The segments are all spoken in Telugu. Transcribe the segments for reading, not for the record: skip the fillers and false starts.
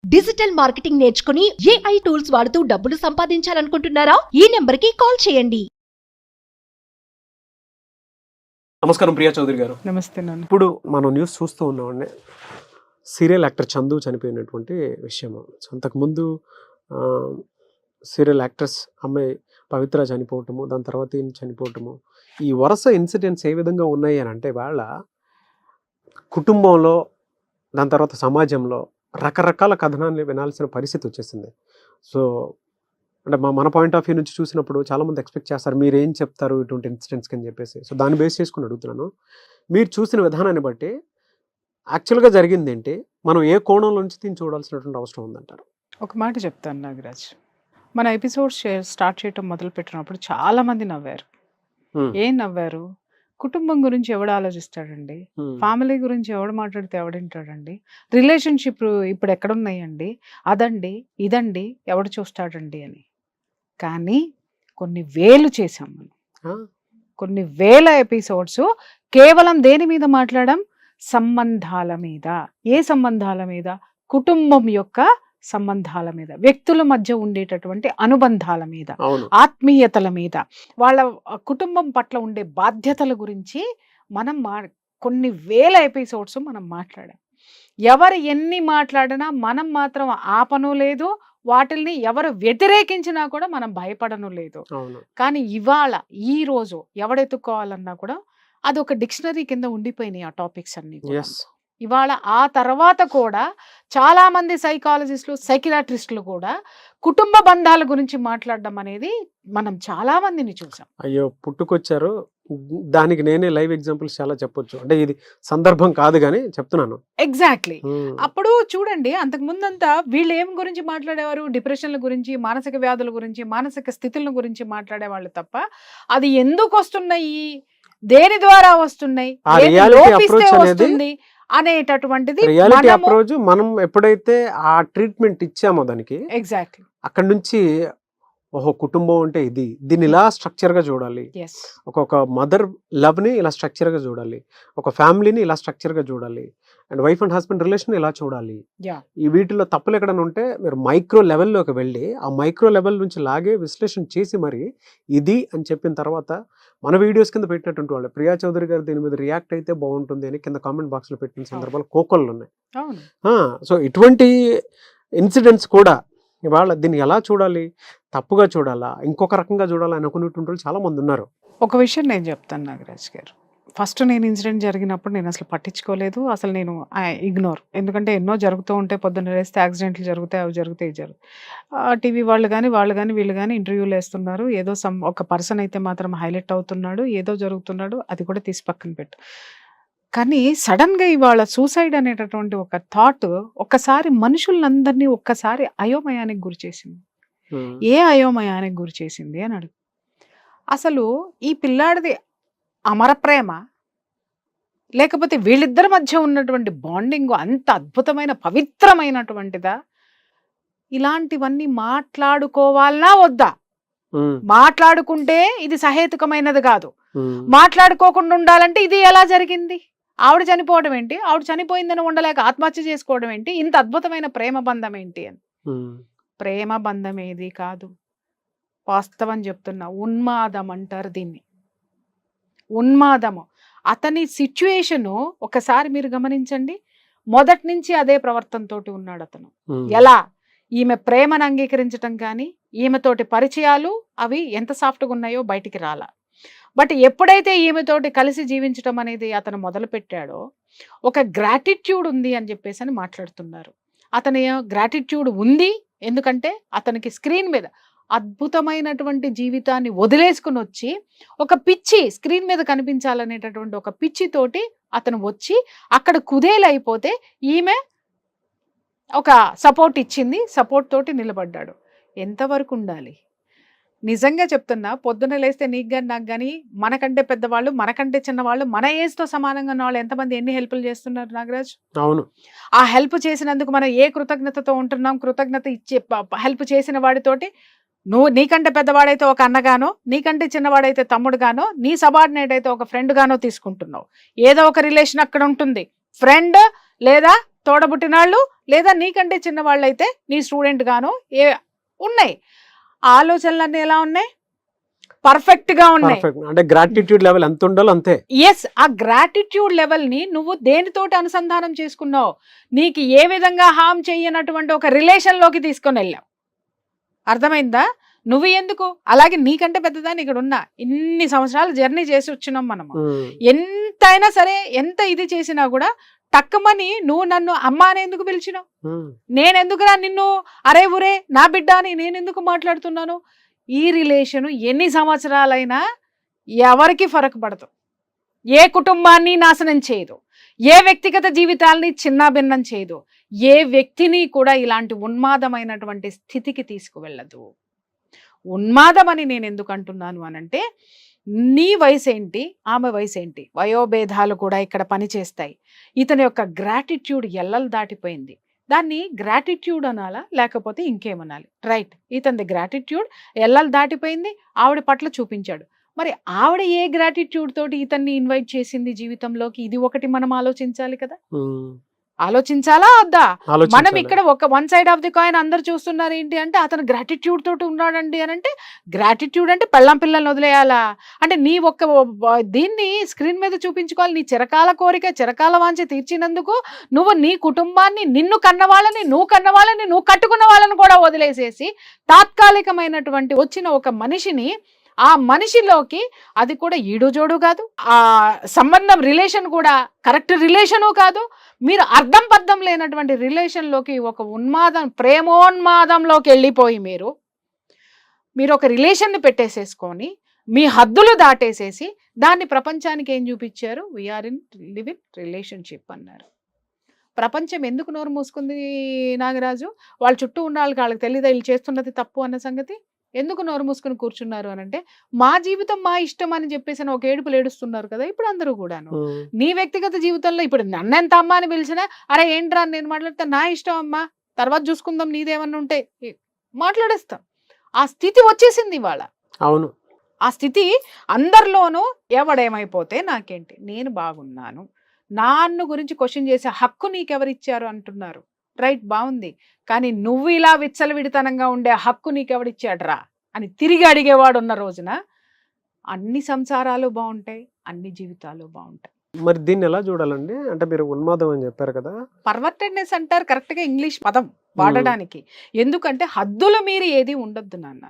డిజిటల్ మార్కెటింగ్ నేర్చుకుని AI టూల్స్ వాడుతూ డబ్బులు సంపాదించాలనుకుంటున్నారా? ఈ నెంబర్కి కాల్ చేయండి. నమస్కారం ప్రియా చౌదరి గారు. నమస్తే నాన్న. ఇప్పుడు మనం న్యూస్ చూస్తూ ఉన్నామండి, సీరియల్ యాక్టర్ చందు చనిపోయినటువంటి విషయం. అంతకుముందు సీరియల్ యాక్ట్రెస్ అమ్మాయి పవిత్ర చనిపోవటము, దాని తర్వాత ఈయన చనిపోవటము, ఈ వరుస ఇన్సిడెంట్స్ ఏ విధంగా ఉన్నాయి అని అంటే వాళ్ళ కుటుంబంలో, దాని తర్వాత సమాజంలో రకరకాల కథనాన్ని వినాల్సిన పరిస్థితి వచ్చేసింది. సో అంటే మన పాయింట్ ఆఫ్ వ్యూ నుంచి చూసినప్పుడు చాలామంది ఎక్స్పెక్ట్ చేస్తారు మీరు ఏం చెప్తారు ఇటువంటి ఇన్సిడెంట్స్కి అని చెప్పేసి. సో దాన్ని బేస్ చేసుకుని అడుగుతున్నాను, మీరు చూసిన విధానాన్ని బట్టి యాక్చువల్గా జరిగింది ఏంటి, మనం ఏ కోణంలో నుంచి దీన్ని చూడాల్సినటువంటి అవసరం ఉందంటారు? ఒక మాట చెప్తాను నాగరాజ్, మన ఎపిసోడ్స్ స్టార్ట్ చేయటం మొదలు పెట్టినప్పుడు చాలా మంది నవ్వారు. ఏం నవ్వారు? కుటుంబం గురించి ఎవడు ఆలోచిస్తాడండి, ఫ్యామిలీ గురించి ఎవడు మాట్లాడితే ఎవడింటాడండి, రిలేషన్షిప్ ఇప్పుడు ఎక్కడున్నాయండి, అదండి ఇదండి ఎవడు చూస్తాడండి అని. కానీ కొన్ని వేలు చేసాం మనం, కొన్ని వేల ఎపిసోడ్స్ కేవలం దేని మీద మాట్లాడడం? సంబంధాల మీద. ఏ సంబంధాల మీద? కుటుంబం యొక్క సంబంధాల మీద, వ్యక్తుల మధ్య ఉండేటటువంటి అనుబంధాల మీద, ఆత్మీయతల మీద, వాళ్ళ కుటుంబం పట్ల ఉండే బాధ్యతల గురించి మనం కొన్ని వేల ఎపిసోడ్స్ మనం మాట్లాడాం. ఎవరు ఎన్ని మాట్లాడినా మనం మాత్రం ఆపను లేదు, వాటిల్ని ఎవరు వ్యతిరేకించినా కూడా మనం భయపడను లేదు. కానీ ఇవాళ ఈ రోజు ఎవడెత్తుకోవాలన్నా కూడా అది ఒక డిక్షనరీ కింద ఉండిపోయినాయి ఆ టాపిక్స్ అన్ని. ఇవాళ ఆ తర్వాత కూడా చాలా మంది సైకాలజిస్టులు, సైకియాట్రిస్టులు కూడా కుటుంబ బంధాల గురించి మాట్లాడడం అనేది మనం చాలా మందిని చూసాం. అయ్యో పుట్టుకొచ్చారు, దానికి నేనే లైవ్ ఎగ్జాంపుల్స్ చాలా చెప్పొచ్చు, అంటే ఇది సందర్భం కాదు కానీ చెప్తున్నాను. ఎగ్జాక్ట్లీ. అప్పుడు చూడండి, అంతకు ముందంతా వీళ్ళు ఏం గురించి మాట్లాడేవారు? డిప్రెషన్ల గురించి, మానసిక వ్యాధుల గురించి, మానసిక స్థితుల గురించి మాట్లాడేవాళ్ళు తప్ప అది ఎందుకు వస్తున్నాయి, దేని ద్వారా వస్తున్నాయి, వస్తుంది అనేటటువంటిది రియాలిటీ అప్రోచ్ మనం ఎప్పుడైతే ఆ ట్రీట్మెంట్ ఇచ్చామో దానికి, ఎగ్జాక్ట్లీ అక్కడ నుంచి ఓహో కుటుంబం అంటే ఇది, దీన్ని ఇలా స్ట్రక్చర్ గా చూడాలి, ఒక మదర్ లవ్ ని ఇలా స్ట్రక్చర్ గా చూడాలి, ఒక ఫ్యామిలీని ఇలా స్ట్రక్చర్ గా చూడాలి, and wife and husband relation ఇలా చూడాలి. ఈ వీటిలో తప్పులు ఎక్కడైనా ఉంటే మీరు మైక్రో లెవెల్లోకి వెళ్ళి ఆ మైక్రో లెవెల్ నుంచి లాగే విశ్లేషణ చేసి మరి ఇది అని చెప్పిన తర్వాత మన వీడియోస్ కింద పెట్టినటువంటి వాళ్ళు ప్రియా చౌదరి గారు దీని మీద రియాక్ట్ అయితే బాగుంటుంది అని కింద కామెంట్ బాక్స్ లో పెట్టిన సందర్భాలు కోకొల్లు ఉన్నాయి. సో ఇటువంటి ఇన్సిడెంట్స్ కూడా ఇవాళ దీన్ని ఎలా చూడాలి, తప్పుగా చూడాలా, ఇంకొక రకంగా చూడాలా అనుకునేటువంటి వాళ్ళు చాలా మంది ఉన్నారు. ఒక విషయం నేను చెప్తాను నాగరాజ్ గారు, ఫస్ట్ నేను ఇన్సిడెంట్ జరిగినప్పుడు నేను అసలు పట్టించుకోలేదు, అసలు నేను ఇగ్నోర్. ఎందుకంటే ఎన్నో జరుగుతూ ఉంటాయి, పొద్దున్న లేస్తే యాక్సిడెంట్లు జరుగుతాయి, అవి జరుగుతాయి, ఇది జరుగుతాయి. టీవీ వాళ్ళు కానీ వీళ్ళు కానీ ఇంటర్వ్యూలు వేస్తున్నారు, ఏదో ఒక పర్సన్ అయితే మాత్రం హైలైట్ అవుతున్నాడు, ఏదో జరుగుతున్నాడు, అది కూడా తీసి పక్కన పెట్టు. కానీ సడన్గా ఇవాళ సూసైడ్ అనేటటువంటి ఒక థాట్ ఒక్కసారి మనుషులందరినీ ఒక్కసారి అయోమయానికి గురి చేసింది. ఏ అయోమయానికి గురి చేసింది అని అడుగు. అసలు ఈ పిల్లాడిది అమర ప్రేమ, లేకపోతే వీళ్ళిద్దరి మధ్య ఉన్నటువంటి బాండింగ్ అంత అద్భుతమైన పవిత్రమైనటువంటిదా? ఇలాంటివన్నీ మాట్లాడుకోవాలనా వద్దా? మాట్లాడుకుంటే ఇది సహేతుకమైనది కాదు, మాట్లాడుకోకుండా ఉండాలంటే ఇది ఎలా జరిగింది? ఆవిడ చనిపోవడం ఏంటి, ఆవిడ చనిపోయిందని ఉండలేక ఆత్మహత్య చేసుకోవడం ఏంటి, ఇంత అద్భుతమైన ప్రేమ బంధం ఏంటి అని. ప్రేమ బంధం ఏది కాదు, వాస్తవం చెప్తున్నా, ఉన్మాదం అంటారు దీన్ని, ఉన్మాదము. అతని సిచ్యుయేషను ఒకసారి మీరు గమనించండి, మొదటి నుంచి అదే ప్రవర్తనతోటి ఉన్నాడు అతను. ఎలా ఈమె ప్రేమను అంగీకరించటం కానీ, ఈమెతోటి పరిచయాలు అవి ఎంత సాఫ్ట్గా ఉన్నాయో బయటికి రాలా. బట్ ఎప్పుడైతే ఈమెతోటి కలిసి జీవించడం అనేది అతను మొదలు పెట్టాడో, ఒక గ్రాటిట్యూడ్ ఉంది అని చెప్పేసి అని మాట్లాడుతున్నారు. అతని గ్రాటిట్యూడ్ ఉంది, ఎందుకంటే అతనికి స్క్రీన్ మీద అద్భుతమైనటువంటి జీవితాన్ని వదిలేసుకుని వచ్చి ఒక పిచ్చి స్క్రీన్ మీద కనిపించాలనేటటువంటి ఒక పిచ్చితోటి అతను వచ్చి అక్కడ కుదేలైపోతే ఈమె ఒక సపోర్ట్ ఇచ్చింది, సపోర్ట్ తోటి నిలబడ్డాడు. ఎంతవరకు ఉండాలి? నిజంగా చెప్తున్నా, పొద్దున్న లేస్తే నీకు కానీ నాకు కానీ, మనకంటే పెద్దవాళ్ళు, మనకంటే చిన్నవాళ్ళు, మన ఏజ్తో సమానంగా ఉన్న వాళ్ళు ఎంతమంది ఎన్ని హెల్ప్లు చేస్తున్నారు నాగరాజ్? అవును. ఆ హెల్ప్ చేసినందుకు మనం ఏ కృతజ్ఞతతో ఉంటున్నాం? కృతజ్ఞత ఇచ్చే హెల్ప్ చేసిన వాడితోటి నీకంటే పెద్దవాడైతే ఒక అన్నగానో, నీకంటే చిన్నవాడైతే తమ్ముడుగానో, నీ సబార్డినేట్ అయితే ఒక ఫ్రెండ్ గానో తీసుకుంటున్నావు. ఏదో ఒక రిలేషన్ అక్కడ ఉంటుంది, ఫ్రెండ్ లేదా తోడబుట్టినాళ్ళు, లేదా నీకంటే చిన్నవాళ్ళు అయితే నీ స్టూడెంట్ గాను ఉన్నాయి. ఆలోచనలన్నీ ఎలా ఉన్నాయి? పర్ఫెక్ట్ గా ఉన్నాయి. అంటే గ్రాటిట్యూడ్ లెవెల్ ఎంత ఉండాలో అంతే. ఎస్, ఆ గ్రాటిట్యూడ్ లెవెల్ ని నువ్వు దేనితోటి అనుసంధానం చేసుకున్నావు? నీకు ఏ విధంగా హామ్ చెయ్యనటువంటి ఒక రిలేషన్ లోకి తీసుకొని వెళ్ళావు. అర్థమైందా? నువ్వు ఎందుకు అలాగే నీకంటే పెద్దదాన్ని ఇక్కడ ఉన్నా, ఇన్ని సంవత్సరాలు జర్నీ చేసి వచ్చినాం మనము. ఎంతైనా సరే, ఎంత ఇది చేసినా కూడా టక్కమని నువ్వు నన్ను అమ్మ అని ఎందుకు పిలిచినావు? నేనెందుకురా నిన్ను అరే ఊరే నా బిడ్డ అని నేనెందుకు మాట్లాడుతున్నాను? ఈ రిలేషను ఎన్ని సంవత్సరాలైనా ఎవరికి ఫరక్ పడదు. ఏ కుటుంబాన్ని నాశనం చేయదు, ఏ వ్యక్తిగత జీవితాల్ని చిన్నాభిన్నం చేయదు, ఏ వ్యక్తిని కూడా ఇలాంటి ఉన్మాదమైనటువంటి స్థితికి తీసుకువెళ్ళదు. ఉన్మాదం అని నేను ఎందుకు అంటున్నాను అనంటే, నీ వయసు ఏంటి, ఆమె వయసు ఏంటి, వయోభేదాలు కూడా ఇక్కడ పనిచేస్తాయి. ఇతని యొక్క గ్రాటిట్యూడ్ ఎల్లలు దాటిపోయింది. దాన్ని గ్రాటిట్యూడ్ అనాలా లేకపోతే ఇంకేమనాలి? రైట్, ఇతని గ్రాటిట్యూడ్ ఎల్లలు దాటిపోయింది, ఆవిడ పట్ల చూపించాడు. మరి ఆవిడ ఏ గ్రాటిట్యూడ్ తోటి ఇతన్ని ఇన్వైట్ చేసింది జీవితంలోకి? ఇది ఒకటి మనం ఆలోచించాలి కదా. ఆలోచించాలా వద్దా? మనం ఇక్కడ ఒక one side of the coin అందరు చూస్తున్నారు ఏంటి అంటే, అతను గ్రాటిట్యూడ్ తోటి ఉన్నాడండి అని అంటే, గ్రాటిట్యూడ్ అంటే పెళ్ళం పిల్లల్ని వదిలేయాలా అంటే, నీ ఒక్క దీన్ని స్క్రీన్ మీద చూపించుకోవాలి. నీ చిరకాల కోరిక, చిరకాల వాంఛ తీర్చినందుకు నువ్వు నీ కుటుంబాన్ని, నిన్ను కన్నవాళ్ళని, నువ్వు కట్టుకున్న వాళ్ళని కూడా వదిలేసేసి తాత్కాలికమైనటువంటి వచ్చిన ఒక మనిషిని, ఆ మనిషిలోకి అది కూడా ఈడుజోడు కాదు, ఆ సంబంధం రిలేషన్ కూడా కరెక్ట్ రిలేషను కాదు, మీరు అర్థం పర్థం లేనటువంటి రిలేషన్లోకి, ఒక ఉన్మాదం, ప్రేమోన్మాదంలోకి వెళ్ళిపోయి మీరు ఒక రిలేషన్ని పెట్టేసేసుకొని మీ హద్దులు దాటేసేసి దాన్ని ప్రపంచానికి ఏం చూపించారు? We are in live in relationship అన్నారు. ప్రపంచం ఎందుకు నోరు మూసుకుంది నాగరాజు? వాళ్ళ చుట్టూ ఉన్న వాళ్ళకి తెలియదా వీళ్ళు చేస్తున్నది తప్పు అన్న సంగతి? ఎందుకు నోరు మూసుకుని కూర్చున్నారు అని అంటే, మా జీవితం మా ఇష్టం అని చెప్పేసి ఒక ఏడుపులు ఏడుస్తున్నారు కదా ఇప్పుడు అందరూ కూడాను. నీ వ్యక్తిగత జీవితంలో ఇప్పుడు నన్ను ఎంత అమ్మ అని పిలిచినా, అరే ఏంట్రా నేను మాట్లాడితే, నా ఇష్టం అమ్మా, తర్వాత చూసుకుందాం, నీదేమన్నా ఉంటే మాట్లాడేస్తాం. ఆ స్థితి వచ్చేసింది ఇవాళ. అవును, ఆ స్థితి అందరిలోనూ ఎవడేమైపోతే నాకేంటి, నేను బాగున్నాను, నాన్ను గురించి క్వశ్చన్ చేసే హక్కు నీకెవరిచ్చారు అంటున్నారు. రైట్, బాగుంది, కానీ నువ్వు ఇలా విచ్చలవిడితనంగా ఉండే హక్కు నీకెవడిచ్చాడ్రా అని తిరిగి అడిగేవాడు ఉన్న రోజున అన్ని సంసారాలు బాగుంటాయి, అన్ని జీవితాలు బాగుంటాయి. మరి దీన్ని ఎలా చూడాలండి? అంటే మీరు ఉన్మాదం అని చెప్పారు కదా, పర్వర్టెడ్నెస్ అంటారు కరెక్ట్ గా ఇంగ్లీష్ పదం వాడడానికి. ఎందుకంటే హద్దులు మీరి ఏది ఉండొద్దు నాన్న,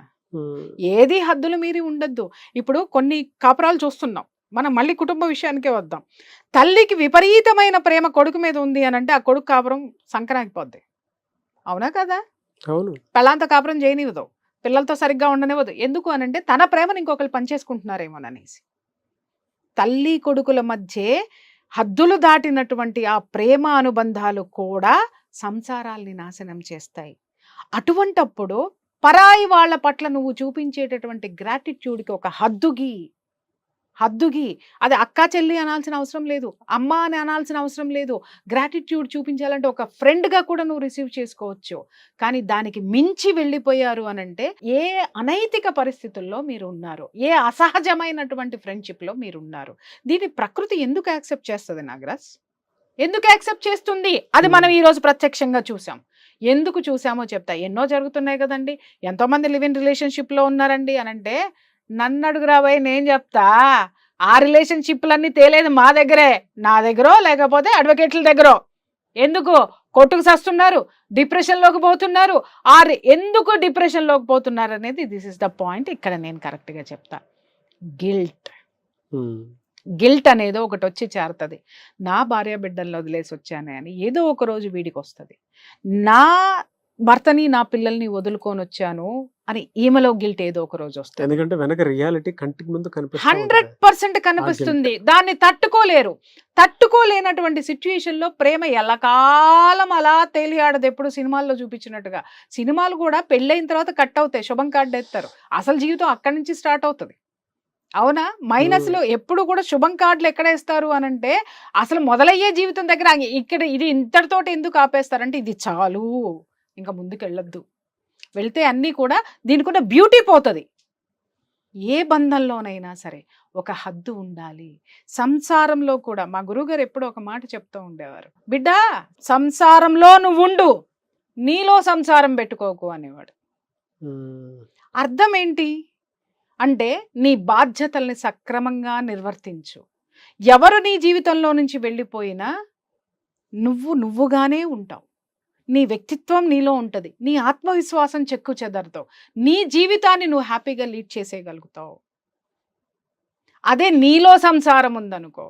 ఏది హద్దులు మీరి ఉండొద్దు. ఇప్పుడు కొన్ని కాపురాలు చూస్తున్నాం మనం, మళ్ళీ కుటుంబ విషయానికే వద్దాం. తల్లికి విపరీతమైన ప్రేమ కొడుకు మీద ఉంది అని అంటే, ఆ కొడుకు కాపురం సంకరాగిపోద్ది. అవునా కదా? అవును, పెళ్ళాంత కాపురం చేయనివ్వదు, పిల్లలతో సరిగ్గా ఉండనివ్వదు. ఎందుకు అని అంటే, తన ప్రేమను ఇంకొకరు పనిచేసుకుంటున్నారేమోననేసి. తల్లి కొడుకుల మధ్య హద్దులు దాటినటువంటి ఆ ప్రేమ అనుబంధాలు కూడా సంసారాల్ని నాశనం చేస్తాయి. అటువంటప్పుడు పరాయి వాళ్ళ పట్ల నువ్వు చూపించేటటువంటి గ్రాటిట్యూడ్కి ఒక హద్దుగి, అది అక్క చెల్లి అనాల్సిన అవసరం లేదు, అమ్మ అని అనాల్సిన అవసరం లేదు. గ్రాటిట్యూడ్ చూపించాలంటే ఒక ఫ్రెండ్గా కూడా నువ్వు రిసీవ్ చేసుకోవచ్చు. కానీ దానికి మించి వెళ్ళిపోయారు అనంటే, ఏ అనైతిక పరిస్థితుల్లో మీరు ఉన్నారు, ఏ అసహజమైనటువంటి ఫ్రెండ్షిప్లో మీరు ఉన్నారు. దీన్ని ప్రకృతి ఎందుకు యాక్సెప్ట్ చేస్తుంది నాగరాజ్? ఎందుకు యాక్సెప్ట్ చేస్తుంది? అది మనం ఈరోజు ప్రత్యక్షంగా చూసాం. ఎందుకు చూసామో చెప్తా. ఎన్నో జరుగుతున్నాయి కదండి, ఎంతోమంది లివ్ ఇన్ రిలేషన్షిప్లో ఉన్నారండి అనంటే, నన్ను అడుగురాబోయ్, నేను చెప్తా. ఆ రిలేషన్షిప్లన్నీ తేలేదు మా దగ్గరే, నా దగ్గర లేకపోతే అడ్వకేట్ల దగ్గర. ఎందుకు కొట్టుకు సస్తున్నారు, డిప్రెషన్లోకి పోతున్నారు, ఎందుకు డిప్రెషన్లోకి పోతున్నారు అనేది దిస్ ఇస్ ద పాయింట్. ఇక్కడ నేను కరెక్ట్గా చెప్తా. గిల్ట్ అనేది ఒకటి వచ్చి చేరుతుంది. నా భార్య బిడ్డల్లో వదిలేసి వచ్చానే అని ఏదో ఒక రోజు వీడికి వస్తుంది. నా భర్తని, నా పిల్లల్ని వదులుకొని వచ్చాను అని ఈమెలో గిల్ట్ ఏదో ఒక రోజు వస్తుంది. ఎందుకంటే వెనక రియాలిటీ కంటికి ముందు 100% కనిపిస్తుంది. దాన్ని తట్టుకోలేనటువంటి సిచ్యుయేషన్ లో ప్రేమ ఎల్లకాలం అలా తేలియాడదు. ఎప్పుడు సినిమాల్లో చూపించినట్టుగా. సినిమాలు కూడా పెళ్ళైన తర్వాత కట్ అవుతాయి, శుభం కార్డు ఎత్తారు. అసలు జీవితం అక్కడి నుంచి స్టార్ట్ అవుతుంది. అవునా? మైనస్ లో ఎప్పుడు కూడా శుభం కార్డులు ఎక్కడ వేస్తారు అనంటే, అసలు మొదలయ్యే జీవితం దగ్గర ఇక్కడ ఇది ఇంతటితోటి ఎందుకు ఆపేస్తారంటే, ఇది చాలు, ఇంకా ముందుకు వెళ్ళొద్దు. వెళ్తే అన్నీ కూడా దీనికి ఉన్న బ్యూటీ పోతుంది. ఏ బంధంలోనైనా సరే ఒక హద్దు ఉండాలి. సంసారంలో కూడా మా గురువుగారు ఎప్పుడూ ఒక మాట చెప్తూ ఉండేవారు, బిడ్డ సంసారంలో నువ్వు ఉండు, నీలో సంసారం పెట్టుకోకు అనేవాడు. అర్థం ఏంటి అంటే నీ బాధ్యతల్ని సక్రమంగా నిర్వర్తించు. ఎవరు నీ జీవితంలో నుంచి వెళ్ళిపోయినా నువ్వుగానే ఉంటావు. నీ వ్యక్తిత్వం నీలో ఉంటుంది, నీ ఆత్మవిశ్వాసం చెక్కు చెదరతావు, నీ జీవితాన్ని నువ్వు హ్యాపీగా లీడ్ చేసేయగలుగుతావు. అదే నీలో సంసారం ఉందనుకో,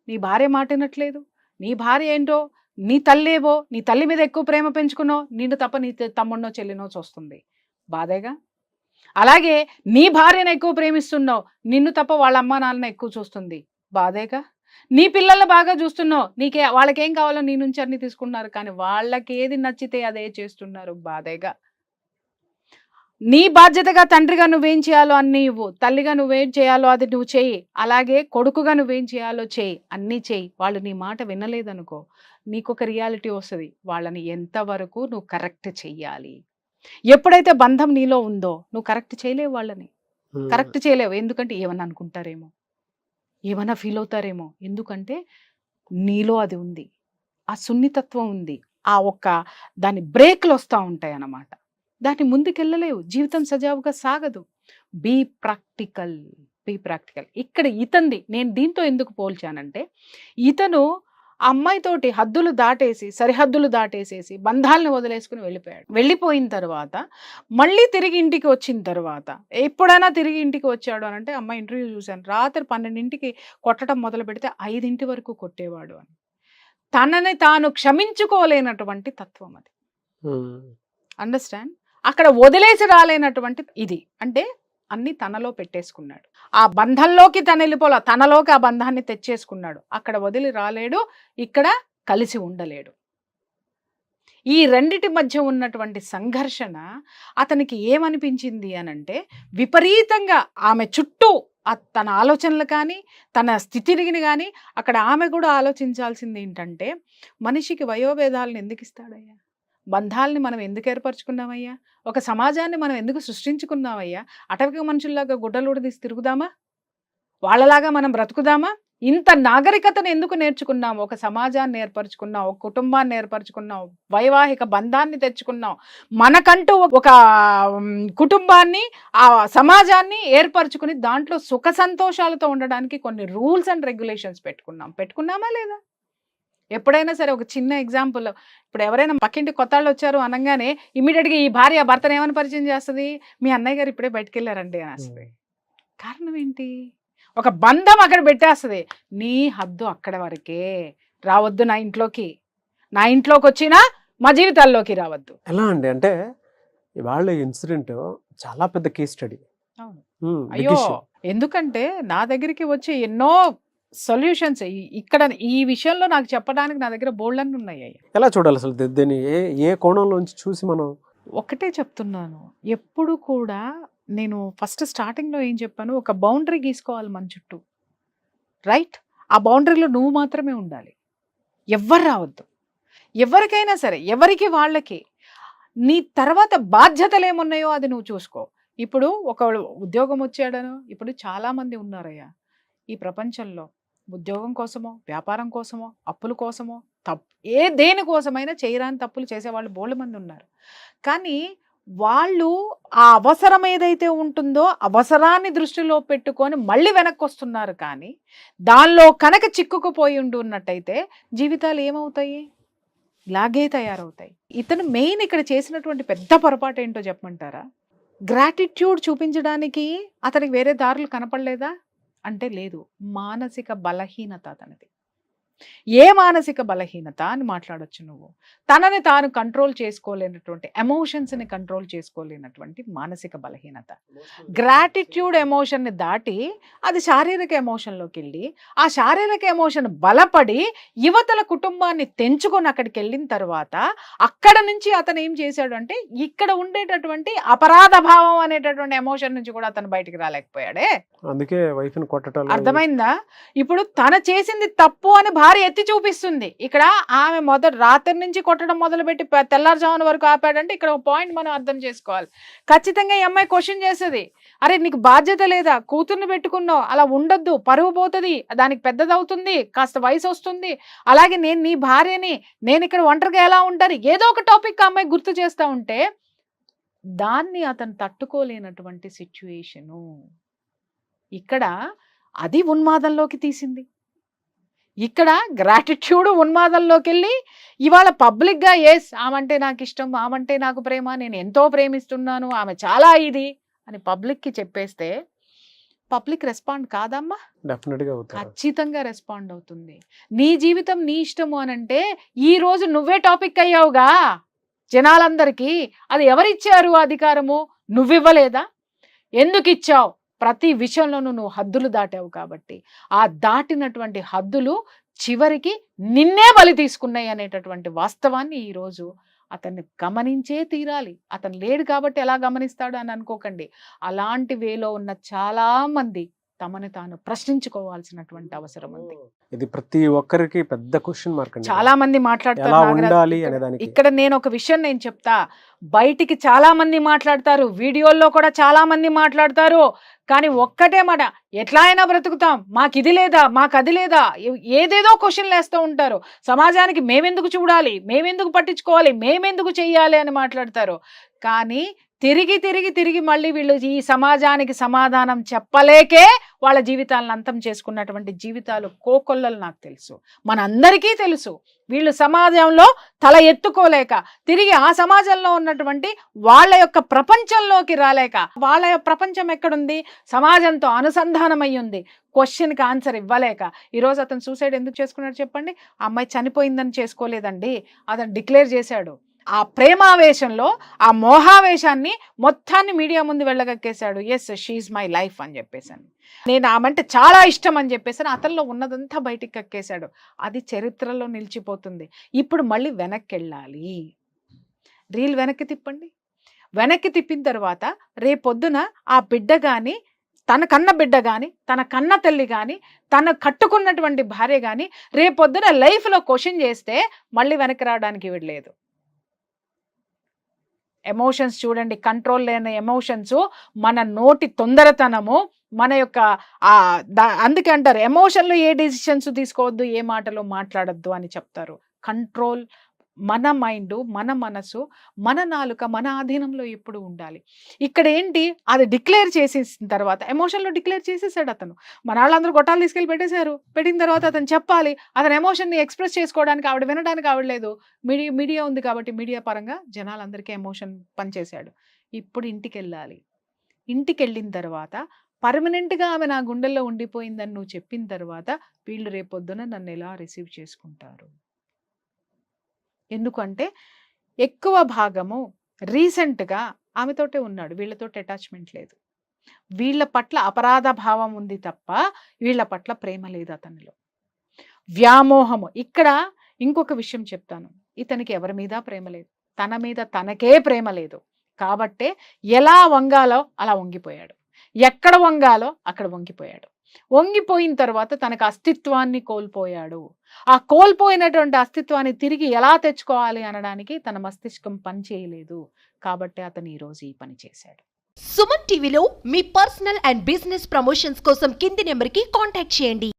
నీ భార్య మాటినట్లేదు, నీ భార్య ఏంటో, నీ తల్లేవో, నీ తల్లి మీద ఎక్కువ ప్రేమ పెంచుకున్నావు, నిన్ను తప్ప నీ తమ్ముడినో చెల్లినో చూస్తుంది, బాధేగా. అలాగే నీ భార్యను ఎక్కువ ప్రేమిస్తున్నావు, నిన్ను తప్ప వాళ్ళ అమ్మా నాన్న ఎక్కువ చూస్తుంది, బాధేగా. నీ పిల్లల్ని బాగా చూస్తున్నావు, వాళ్ళకేం కావాలో నీ నుంచి అన్ని తీసుకున్నారు, కానీ వాళ్ళకి ఏది నచ్చితే అదే చేస్తున్నారు, బాధేగా. నీ బాధ్యతగా తండ్రిగా నువ్వేం చేయాలో అన్నీ ఇవ్వు, తల్లిగా నువ్వేం చేయాలో అది నువ్వు చెయ్యి, అలాగే కొడుకుగా నువ్వేం చేయాలో చెయ్యి, అన్నీ చెయ్యి. వాళ్ళు నీ మాట వినలేదనుకో, నీకొక రియాలిటీ వస్తుంది, వాళ్ళని ఎంతవరకు నువ్వు కరెక్ట్ చెయ్యాలి. ఎప్పుడైతే బంధం నీలో ఉందో నువ్వు కరెక్ట్ చేయలేవు, వాళ్ళని కరెక్ట్ చేయలేవు. ఎందుకంటే ఏమన్నా అనుకుంటారేమో, ఏమన్నా ఫీల్ అవుతారేమో, ఎందుకంటే నీలో అది ఉంది, ఆ సున్నితత్వం ఉంది, ఆ దాని బ్రేక్లు వస్తూ ఉంటాయి అన్నమాట. దాన్ని ముందుకెళ్ళలేవు, జీవితం సజావుగా సాగదు. Be practical. ఇక్కడ ఇతంది నేను దీంతో ఎందుకు పోల్చానంటే, ఇతను అమ్మాయితోటి హద్దులు దాటేసి, సరిహద్దులు దాటేసేసి బంధాలను వదిలేసుకుని వెళ్ళిపోయాడు. వెళ్ళిపోయిన తర్వాత మళ్ళీ తిరిగి ఇంటికి వచ్చిన తర్వాత, ఎప్పుడైనా తిరిగి ఇంటికి వచ్చాడు అని అంటే, అమ్మాయి ఇంటర్వ్యూ చూశాను, రాత్రి 12ంటికి కొట్టడం మొదలు పెడితే 5 వరకు కొట్టేవాడు అని. తనని తాను క్షమించుకోలేనటువంటి తత్వం అది. అండర్స్టాండ్? అక్కడ వదిలేసి రాలేనటువంటి ఇది అంటే అన్ని తనలో పెట్టేసుకున్నాడు. ఆ బంధంలోకి తను వెళ్ళిపోలా, తనలోకి ఆ బంధాన్ని తెచ్చేసుకున్నాడు. అక్కడ వదిలి రాలేడు, ఇక్కడ కలిసి ఉండలేడు. ఈ రెండిటి మధ్య ఉన్నటువంటి సంఘర్షణ అతనికి ఏమనిపించింది అనంటే, విపరీతంగా ఆమె చుట్టూ తన ఆలోచనలు కానీ తన స్థితిని కానీ, అక్కడ ఆమె కూడా ఆలోచించాల్సింది ఏంటంటే, మనిషికి వయోభేదాలను ఎందుకు ఇస్తాడయ్యా, బంధాలని మనం ఎందుకు ఏర్పరచుకున్నామయ్యా, ఒక సమాజాన్ని మనం ఎందుకు సృష్టించుకున్నామయ్యా, అటవిక మనుషుల్లాగా గుడ్డలుడి తీసి తిరుగుదామా, వాళ్ళలాగా మనం బ్రతుకుదామా, ఇంత నాగరికతను ఎందుకు నేర్చుకున్నాం, ఒక సమాజాన్ని ఏర్పరచుకున్నాం, ఒక కుటుంబాన్ని ఏర్పరచుకున్నాం, వైవాహిక బంధాన్ని తెచ్చుకున్నాం, మనకంటూ ఒక కుటుంబాన్ని ఆ సమాజాన్ని ఏర్పరచుకుని దాంట్లో సుఖ సంతోషాలతో ఉండడానికి కొన్ని రూల్స్ అండ్ రెగ్యులేషన్స్ పెట్టుకున్నామా లేదా? ఎప్పుడైనా సరే ఒక చిన్న ఎగ్జాంపుల్, ఇప్పుడు ఎవరైనా పక్కింటి కొత్తాళ్ళు వచ్చారు అనగానే ఇమీడియట్గా ఈ భార్య భర్తను ఏమని పరిచయం చేస్తుంది, మీ అన్నయ్య గారు ఇప్పుడే బయటకు వెళ్ళారండి అని వస్తుంది. కారణం ఏంటి? ఒక బంధం అక్కడ పెట్టేస్తుంది, నీ హద్దు అక్కడ వరకే, రావద్దు నా ఇంట్లోకి వచ్చినా మా జీవితాల్లోకి రావద్దు. ఎలా అండి అంటే, ఇవాళ ఇన్సిడెంట్ చాలా పెద్ద కేస్ స్టడీ. అయ్యో, ఎందుకంటే నా దగ్గరికి వచ్చి ఎన్నో సొల్యూషన్స్ ఇక్కడ ఈ విషయంలో నాకు చెప్పడానికి నా దగ్గర బోల్డన్ని ఉన్నాయి. ఎలా చూడాలి అసలు దీన్ని, ఏ కోణంలోంచి చూసి మనం? ఒకటే చెప్తున్నాను, ఎప్పుడు కూడా నేను ఫస్ట్ స్టార్టింగ్లో ఏం చెప్పాను, ఒక బౌండరీ గీసుకోవాలి మన చుట్టూ, రైట్? ఆ బౌండరీలో నువ్వు మాత్రమే ఉండాలి, ఎవ్వరు రావద్దు. ఎవరికైనా సరే, ఎవరికి వాళ్ళకి నీ తర్వాత బాధ్యతలు ఏమున్నాయో అది నువ్వు చూసుకో. ఇప్పుడు ఒక ఉద్యోగం వచ్చాడను, ఇప్పుడు చాలామంది ఉన్నారయ్యా ఈ ప్రపంచంలో, ఉద్యోగం కోసమో, వ్యాపారం కోసమో, అప్పుల కోసమో, దేనికోసమైనా చేయరాని తప్పులు చేసేవాళ్ళు బోల్డ్ మంది ఉన్నారు. కానీ వాళ్ళు ఆ అవసరం ఏదైతే ఉంటుందో అవసరాన్ని దృష్టిలో పెట్టుకొని మళ్ళీ వెనక్కి వస్తున్నారు. కానీ దానిలో కనుక చిక్కుకుపోయి ఉన్నట్టయితే జీవితాలు ఏమవుతాయి? ఇలాగే తయారవుతాయి. ఇతను మెయిన్ ఇక్కడ చేసినటువంటి పెద్ద పొరపాటు ఏంటో చెప్పమంటారా? గ్రాటిట్యూడ్ చూపించడానికి అతనికి వేరే దారులు కనపడలేదా అంటే లేదు, మానసిక బలహీనత అతనిది. ఏ మానసిక బలహీనత అని మాట్లాడొచ్చు నువ్వు? తనని తాను కంట్రోల్ చేసుకోలేనటువంటి, ఎమోషన్స్ని కంట్రోల్ చేసుకోలేనటువంటి మానసిక బలహీనత. గ్రాటిట్యూడ్ ఎమోషన్ని దాటి అది శారీరక ఎమోషన్లోకి వెళ్ళి, ఆ శారీరక ఎమోషన్ బలపడి యువతల కుటుంబాన్ని తెంచుకొని అక్కడికి వెళ్ళిన తర్వాత అక్కడ నుంచి అతను ఏం చేశాడు అంటే, ఇక్కడ ఉండేటటువంటి అపరాధ భావం అనేటటువంటి ఎమోషన్ నుంచి కూడా అతను బయటికి రాలేకపోయాడే. అందుకే వైఫ్ని కొట్టడం. అర్థమైందా? ఇప్పుడు తన చేసింది తప్పు అని భార్య ఎత్తి చూపిస్తుంది. ఇక్కడ ఆమె రాత్రి నుంచి కొట్టడం మొదలుపెట్టి తెల్లారుజామున వరకు ఆపాడంటే ఇక్కడ ఒక పాయింట్ మనం అర్థం చేసుకోవాలి. ఖచ్చితంగా ఈ అమ్మాయి క్వశ్చన్ చేస్తుంది, అరే నీకు బాధ్యత లేదా, కూతుర్ని పెట్టుకున్నావు, అలా ఉండొద్దు, పరువు పోతుంది, దానికి పెద్దదవుతుంది, కాస్త వయసు వస్తుంది, అలాగే నేను నీ భార్యని, నేను ఇక్కడ ఒంటరిగా ఎలా ఉంటాను, ఏదో ఒక టాపిక్ అమ్మాయి గుర్తు చేస్తూ ఉంటే దాన్ని అతను తట్టుకోలేనటువంటి సిచ్యువేషను. ఇక్కడ అది ఉన్మాదంలోకి తీసింది. ఇక్కడ గ్రాటిట్యూడ్ ఉన్మాదంలోకి వెళ్ళి ఇవాళ పబ్లిక్గా ఆమంటే నాకు ఇష్టం, ఆమంటే నాకు ప్రేమ, నేను ఎంతో ప్రేమిస్తున్నాను, ఆమె చాలా ఇది అని పబ్లిక్కి చెప్పేస్తే పబ్లిక్ రెస్పాండ్ కాదమ్మా? ఖచ్చితంగా రెస్పాండ్ అవుతుంది. నీ జీవితం నీ ఇష్టము అనంటే ఈ రోజు నువ్వే టాపిక్ అయ్యావుగా జనాలందరికీ. అది ఎవరిచ్చారు అధికారము? నువ్వివ్వలేదా? ఎందుకు ఇచ్చావు? ప్రతి విషయంలోనూ నువ్వు హద్దులు దాటావు కాబట్టి ఆ దాటినటువంటి హద్దులు చివరికి నిన్నే బలి తీసుకున్నాయి అనేటటువంటి వాస్తవాన్ని ఈరోజు అతన్ని గమనించే తీరాలి. అతను లేడు కాబట్టి ఎలా గమనిస్తాడు అని అనుకోకండి. అలాంటి వేలో ఉన్న చాలా మంది తమని తాను ప్రశ్నించుకోవాల్సినటువంటి అవసరం ఉంది. ఇది ప్రతి ఒక్కరికి పెద్ద క్వశ్చన్ మార్క్. చాలా మంది మాట్లాడతారు. ఇక్కడ నేను ఒక విషయం నేను చెప్తా, బయటికి చాలా మంది మాట్లాడతారు, వీడియోల్లో కూడా చాలా మంది మాట్లాడతారు, కానీ ఒక్కటే మాట, ఎట్లా అయినా బ్రతుకుతాం, మాకు ఇది లేదా, మాకు అది లేదా, ఏదేదో క్వశ్చన్లు వేస్తూ ఉంటారు. సమాజానికి మేమెందుకు చూడాలి, మేమెందుకు పట్టించుకోవాలి, మేమెందుకు చెయ్యాలి అని మాట్లాడతారు. కానీ తిరిగి తిరిగి తిరిగి మళ్ళీ వీళ్ళు ఈ సమాజానికి సమాధానం చెప్పలేకే వాళ్ళ జీవితాలను అంతం చేసుకున్నటువంటి జీవితాలు కోకొల్లలు నాకు తెలుసు, మనందరికీ తెలుసు. వీళ్ళు సమాజంలో తల ఎత్తుకోలేక తిరిగి ఆ సమాజంలో ఉన్నటువంటి వాళ్ళ యొక్క ప్రపంచంలోకి రాలేక, వాళ్ళ యొక్క ప్రపంచం ఎక్కడుంది? సమాజంతో అనుసంధానమై ఉంది. క్వశ్చన్కి ఆన్సర్ ఇవ్వలేక ఈరోజు అతను సూసైడ్ ఎందుకు చేసుకున్నాడు చెప్పండి? ఆ అమ్మాయి చనిపోయిందని చేసుకోలేదండి, అతను డిక్లేర్ చేశాడు. ఆ ప్రేమావేశంలో ఆ మోహావేశాన్ని మొత్తాన్ని మీడియా ముందు వెళ్ళగక్కేశాడు. ఎస్ షీఈ్ మై లైఫ్ అని చెప్పేసాను, నేను ఆమంటే చాలా ఇష్టం అని చెప్పేసాను. అతనిలో ఉన్నదంతా బయటికి కక్కేశాడు. అది చరిత్రలో నిలిచిపోతుంది. ఇప్పుడు మళ్ళీ వెనక్కి వెళ్ళాలి. రీల్ వెనక్కి తిప్పండి. వెనక్కి తిప్పిన తర్వాత రేపొద్దున ఆ బిడ్డ కానీ, తన కన్న బిడ్డ కానీ, తన కన్న తల్లి కానీ, తన కట్టుకున్నటువంటి భార్య కానీ రేపొద్దున లైఫ్లో క్వశ్చన్ చేస్తే మళ్ళీ వెనక్కి రావడానికి వీడలేదు. ఎమోషన్స్ చూడండి, కంట్రోల్ లేని ఎమోషన్స్, మన నోటి తొందరతనము, మన యొక్క అందుకే అంటారు ఎమోషన్లు ఏ డెసిషన్స్ తీసుకోవద్దు, ఏ మాటలు మాట్లాడద్దు అని చెప్తారు. కంట్రోల్ మన మైండ్, మన మనసు, మన నాలుక మన ఆధీనంలో ఎప్పుడు ఉండాలి. ఇక్కడ ఏంటి, అది డిక్లేర్ చేసేసిన తర్వాత ఎమోషన్లో డిక్లేర్ చేసేసాడు అతను. మన వాళ్ళందరూ గొట్టాలు తీసుకెళ్ళి పెట్టేశారు. పెట్టిన తర్వాత అతను చెప్పాలి, అతని ఎమోషన్ని ఎక్స్ప్రెస్ చేసుకోవడానికి ఆవిడ వినడానికి ఆవిడలేదు. మీడియా ఉంది కాబట్టి మీడియా పరంగా జనాలందరికీ ఎమోషన్ పనిచేశాడు. ఇప్పుడు ఇంటికి వెళ్ళాలి. ఇంటికి వెళ్ళిన తర్వాత పర్మనెంట్గా ఆమె నా గుండెల్లో ఉండిపోయిందని నువ్వు చెప్పిన తర్వాత వీళ్ళు రేపొద్దున నన్ను ఎలా రిసీవ్ చేసుకుంటారు? ఎందుకంటే ఎక్కువ భాగము రీసెంట్గా ఆమెతోటే ఉన్నాడు, వీళ్ళతో అటాచ్మెంట్ లేదు. వీళ్ళ పట్ల అపరాధ భావం ఉంది తప్ప వీళ్ళ పట్ల ప్రేమ లేదు అతనిలో, వ్యామోహము. ఇక్కడ ఇంకొక విషయం చెప్తాను, ఇతనికి ఎవరి మీద ప్రేమ లేదు, తన మీద తనకే ప్రేమ లేదు. కాబట్టే ఎలా వంగాలో అలా వంగిపోయాడు, ఎక్కడ వంగాలో అక్కడ వంగిపోయాడు. వంగిపోయిన తర్వాత తనకు అస్తిత్వాన్ని కోల్పోయాడు. ఆ కోల్పోయినటువంటి అస్తిత్వాన్ని తిరిగి ఎలా తెచ్చుకోవాలి అనడానికి తన మస్తిష్కం పని చేయలేదు. కాబట్టి అతను ఈరోజు ఈ పని చేశాడు. సుమన్ టీవీలో మీ పర్సనల్ అండ్ బిజినెస్ ప్రమోషన్స్ కోసం కింది నెంబర్కి కాంటాక్ట్ చేయండి.